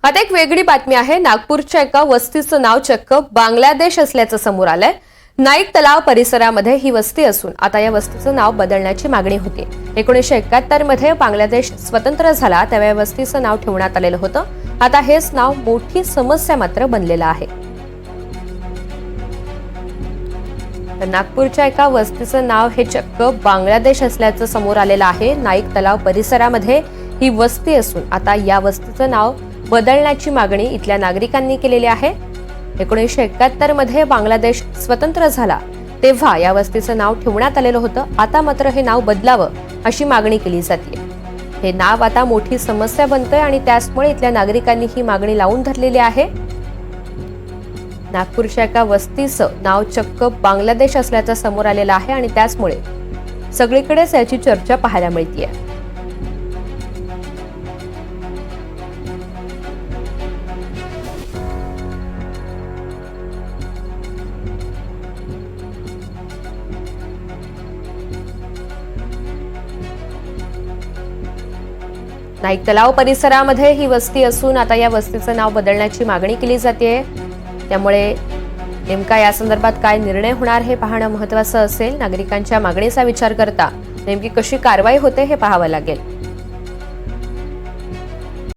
आता एक वेगळी बातमी आहे। नागपूरच्या एका वस्तीचं नाव चक्क बांगलादेश असल्याचं समोर आलंय। नाईक तलाव परिसरामध्ये ही वस्ती असून आता या वस्तीचं नाव बदलण्याची मागणी होती। 1971 मध्ये बांगलादेश स्वतंत्र झाला तेव्हा या वस्तीचं नाव ठेवण्यात आलेलं होतं। आता हेच नाव मोठी समस्या मात्र बनलेलं आहे। तर नागपूरच्या एका वस्तीचं नाव हे चक्क बांगलादेश असल्याचं समोर आलेलं आहे। नाईक तलाव परिसरामध्ये ही वस्ती असून आता या वस्तीचं नाव बदलण्याची मागणी इथल्या नागरिकांनी केलेली आहे। 1971 मध्ये बांगलादेश स्वतंत्र झाला तेव्हा या वस्तीचं नाव ठेवण्यात आलेलं होतं। आता मात्र हे नाव बदलावं अशी मागणी केली जाते। हे नाव आता मोठी समस्या बनतंय आणि त्याचमुळे इथल्या नागरिकांनी ही मागणी लावून धरलेली आहे। नागपूरच्या एका वस्तीचं नाव चक्क बांगलादेश असल्याचं समोर आलेलं आहे आणि त्याचमुळे सगळीकडेच याची चर्चा पाहायला मिळतेय। नाईक तलाव परिसरामध्ये ही वस्ती असून आता या वस्तीचं नाव बदलण्याची मागणी केली जाते। त्यामुळे नेमका या संदर्भात काय निर्णय होणार हे पाहणं महत्त्वाचं असेल। नागरिकांच्या मागणीचा विचार करता नेमकी कशी कारवाई होते हे पाहावं लागेल।